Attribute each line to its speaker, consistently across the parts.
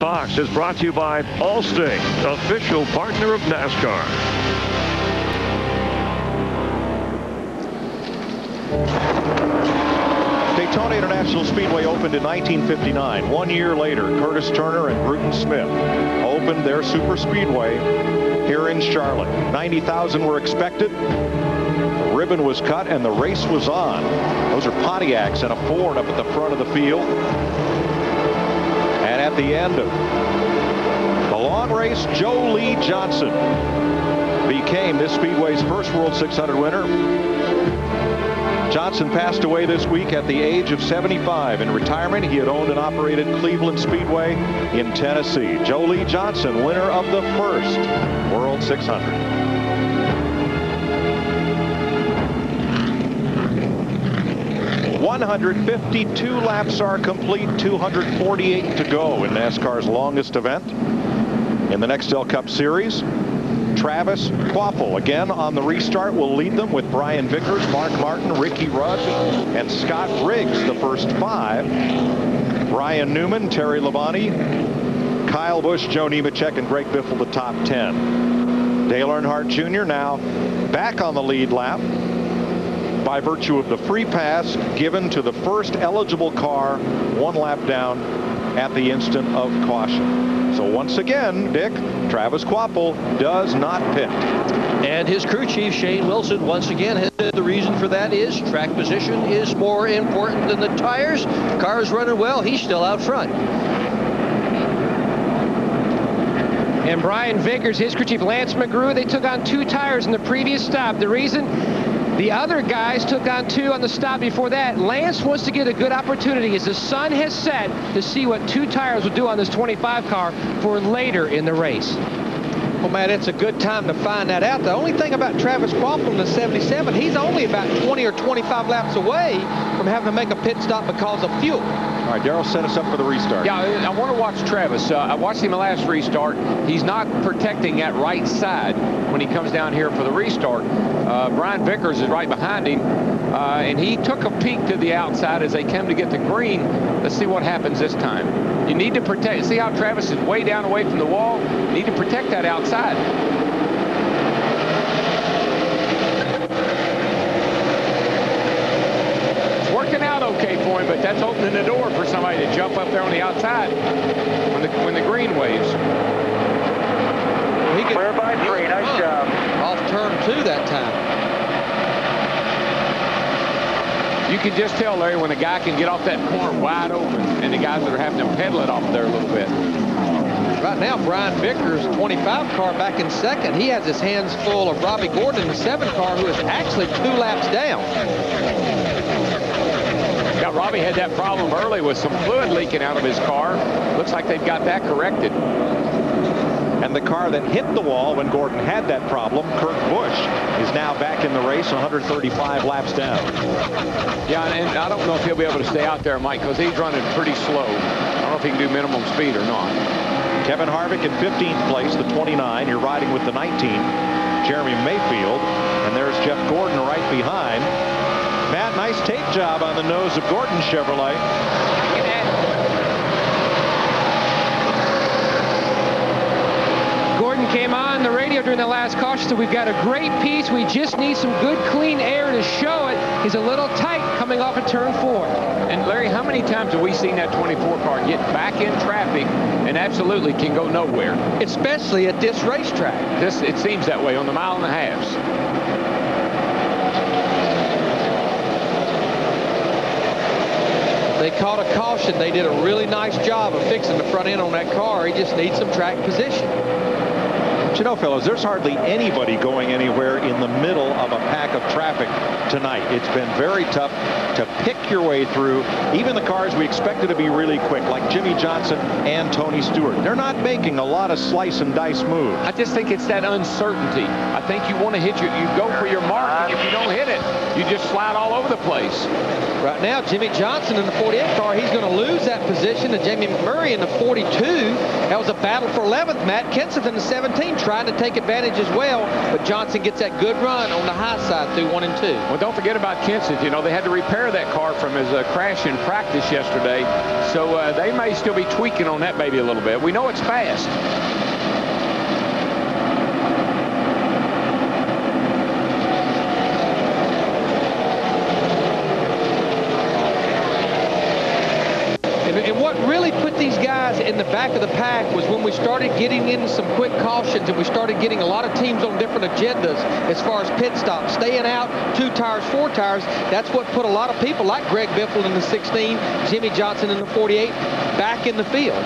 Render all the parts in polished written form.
Speaker 1: Fox is brought to you by Allstate, official partner of NASCAR.
Speaker 2: Daytona International Speedway opened in 1959. 1 year later, Curtis Turner and Bruton Smith opened their super speedway here in Charlotte. 90,000 were expected. The ribbon was cut and the race was on. Those are Pontiacs and a Ford up at the front of the field. And at the end of the long race, Joe Lee Johnson became this speedway's first World 600 winner. Johnson passed away this week at the age of 75. In retirement, he had owned and operated Cleveland Speedway in Tennessee. Joe Lee Johnson, winner of the first World 600. "152 laps are complete, 248 to go in NASCAR's longest event. In the Nextel Cup Series, Travis Kvapil again on the restart will lead them with Brian Vickers, Mark Martin, Ricky Rudd, and Scott Riggs the first 5. Brian Newman, Terry Labonte, Kyle Busch, Joe Nemechek, and Greg Biffle the top 10. Dale Earnhardt Jr. now back on the lead lap by virtue of the free pass given to the first eligible car 1 lap down at the instant of caution. So once again, Dick, Travis Kvapil does not pit.
Speaker 3: And his crew chief, Shane Wilson, once again has said the reason for that is track position is more important than the tires. The car is running well. He's still out front.
Speaker 4: And Brian Vickers, his crew chief, Lance McGrew, they took on 2 tires in the previous stop. The reason the other guys took on 2 on the stop before that, Lance wants to get a good opportunity as the sun has set to see what 2 tires will do on this 25 car for later in the race.
Speaker 3: Well, Matt, it's a good time to find that out. The only thing about Travis Kvapil in the 77, he's only about 20 or 25 laps away from having to make a pit stop because of fuel.
Speaker 2: All right, Darrell, set us up for the restart.
Speaker 5: Yeah, I want to watch Travis. I watched him the last restart. He's not protecting that right side when he comes down here for the restart. Brian Vickers is right behind him, and he took a peek to the outside as they come to get the green. Let's see what happens this time. You need to protect. See how Travis is way down away from the wall? You need to protect that outside. It's working out okay for him, but that's opening the door for somebody to jump up there on the outside when the green waves.
Speaker 3: He could,
Speaker 6: clear by 3. Nice job.
Speaker 3: Off turn 2 that time.
Speaker 5: You can just tell, Larry, when a guy can get off that corner wide open, and the guys that are having to pedal it off there a little bit.
Speaker 3: Right now, Brian Vickers, 25 car, back in second. He has his hands full of Robbie Gordon in the 7 car, who is actually 2 laps down.
Speaker 5: Yeah, Robbie had that problem early with some fluid leaking out of his car. Looks like they've got that corrected.
Speaker 2: And the car that hit the wall when Gordon had that problem, Kurt Busch, is now back in the race, 135 laps down.
Speaker 5: Yeah, and I don't know if he'll be able to stay out there, Mike, because he's running pretty slow. I don't know if he can do minimum speed or not.
Speaker 2: Kevin Harvick in 15th place, the 29. You're riding with the 19, Jeremy Mayfield. And there's Jeff Gordon right behind. Matt, nice tape job on the nose of Gordon's Chevrolet.
Speaker 4: Gordon came on the radio during the last caution, so we've got a great piece. We just need some good, clean air to show it. He's a little tight coming off of turn 4.
Speaker 5: And Larry, how many times have we seen that 24 car get back in traffic and absolutely can go nowhere?
Speaker 3: Especially at this racetrack.
Speaker 5: It seems that way on the 1.5 miles.
Speaker 3: They caught a caution. They did a really nice job of fixing the front end on that car. He just needs some track position.
Speaker 2: But you know, fellas, there's hardly anybody going anywhere in the middle of a pack of traffic tonight. It's been very tough to pick your way through. Even the cars we expected to be really quick, like Jimmy Johnson and Tony Stewart. They're not making a lot of slice and dice moves.
Speaker 5: I just think it's that uncertainty. I think you want to hit you go for your mark, and if you don't hit it, you just slide all over the place.
Speaker 3: Right now, Jimmy Johnson in the 48 car, he's going to lose that position to Jamie McMurray in the 42. That was a battle for 11th. Matt Kenseth in the 17 trying to take advantage as well, but Johnson gets that good run on the high side through 1 and 2.
Speaker 5: Well, don't forget about Kenseth. You know, they had to repair that car from his crash in practice yesterday, so they may still be tweaking on that baby a little bit. We know it's fast.
Speaker 3: And what really put these guys in the back of the pack was when we started getting into some quick cautions and we started getting a lot of teams on different agendas as far as pit stops, staying out, 2 tires, 4 tires. That's what put a lot of people like Greg Biffle in the 16, Jimmy Johnson in the 48 back in the field.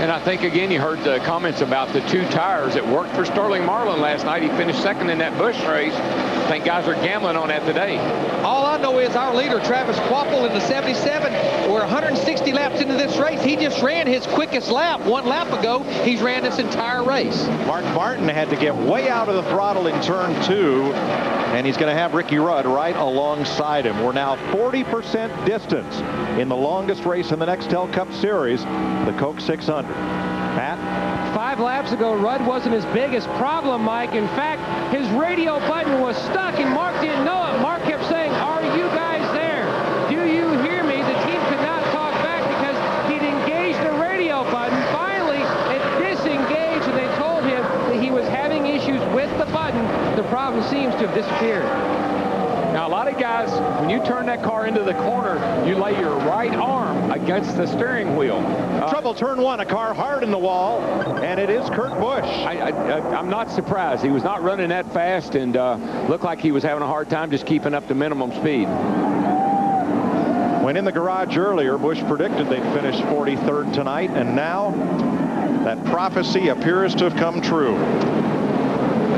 Speaker 5: And I think, again, you heard the comments about the 2 tires. It worked for Sterling Marlin last night. He finished second in that Busch race. I think guys are gambling on that today.
Speaker 3: All I know is our leader, Travis Kvapil, in the 77, we're 160 laps into this race. He just ran his quickest lap 1 lap ago. He's ran this entire race.
Speaker 2: Mark Martin had to get way out of the throttle in turn 2, and he's going to have Ricky Rudd right alongside him. We're now 40% distance in the longest race in the Nextel Cup Series, the Coke 600. Matt?
Speaker 4: 5 laps ago, Rudd wasn't his biggest problem, Mike. In fact, his radio button was stuck, and Mark didn't know it. Mark kept saying, "Are you guys there? Do you hear me?" The team could not talk back because he'd engaged the radio button. Finally, it disengaged, and they told him that he was having issues with the button. The problem seems to have disappeared.
Speaker 5: Now, a lot of guys, when you turn that car into the corner, you lay your right arm against the steering wheel.
Speaker 2: Trouble turn 1, a car hard in the wall, and it is Kurt Busch.
Speaker 5: I'm not surprised. He was not running that fast and looked like he was having a hard time just keeping up the minimum speed.
Speaker 2: When in the garage earlier, Busch predicted they'd finish 43rd tonight, and now that prophecy appears to have come true.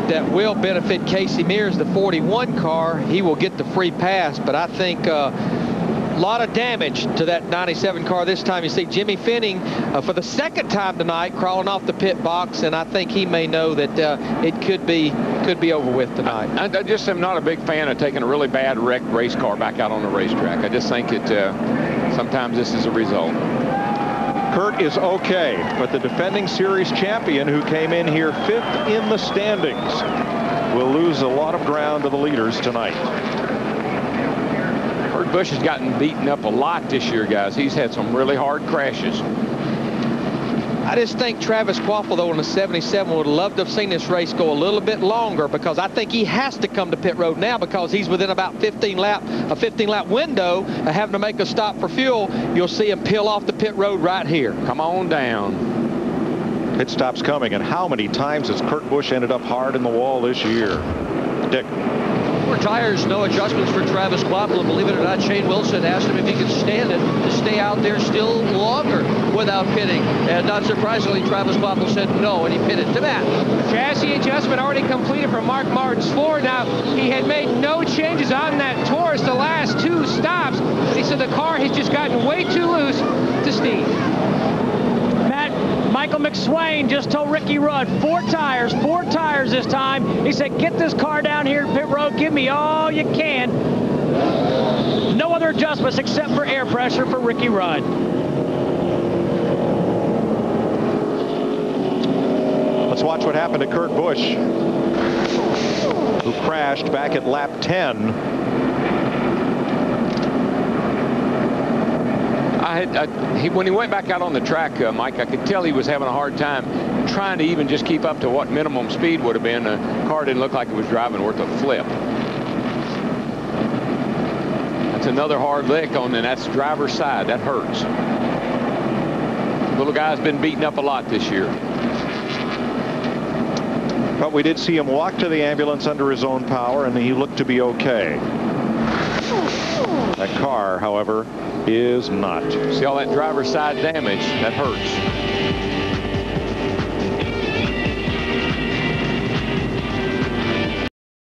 Speaker 3: That will benefit Casey Mears, the 41 car. He will get the free pass, but I think a lot of damage to that 97 car this time. You see Jimmy Finning for the 2nd time tonight crawling off the pit box, and I think he may know that it could be over with tonight.
Speaker 5: I just am not a big fan of taking a really bad wrecked race car back out on the racetrack. I just think it sometimes this is a result.
Speaker 2: Kurt is okay, but the defending series champion, who came in here 5th in the standings, will lose a lot of ground to the leaders tonight.
Speaker 5: Kurt Busch has gotten beaten up a lot this year, guys. He's had some really hard crashes.
Speaker 3: I just think Travis Kvapil, though, in the 77 would love to have seen this race go a little bit longer, because I think he has to come to pit road now because he's within about a 15-lap window of having to make a stop for fuel. You'll see him peel off the pit road right here.
Speaker 5: Come on down.
Speaker 2: Pit stop's coming, and how many times has Kurt Busch ended up hard in the wall this year? Dick.
Speaker 6: Tires, no adjustments for Travis Kvapil, and believe it or not, Shane Wilson asked him if he could stand it to stay out there still longer without pitting, and not surprisingly, Travis Kvapil said no, and he pitted to that.
Speaker 4: Chassis adjustment already completed for Mark Martin's Ford. Now, he had made no changes on that Taurus the last 2 stops, but he said the car has just gotten way too loose to Steve.
Speaker 7: Michael McSwain just told Ricky Rudd, 4 tires this time. He said, get this car down here at pit road, give me all you can. No other adjustments except for air pressure for Ricky Rudd.
Speaker 2: Let's watch what happened to Kurt Busch, who crashed back at lap 10.
Speaker 5: When he went back out on the track, Mike, I could tell he was having a hard time trying to even just keep up to what minimum speed would have been. The car didn't look like it was driving worth a flip. That's another hard lick on, and that's driver's side. That hurts. Little guy's been beaten up a lot this year.
Speaker 2: But we did see him walk to the ambulance under his own power, and he looked to be okay. That car, however, is not.
Speaker 5: See all that driver's side damage? That hurts.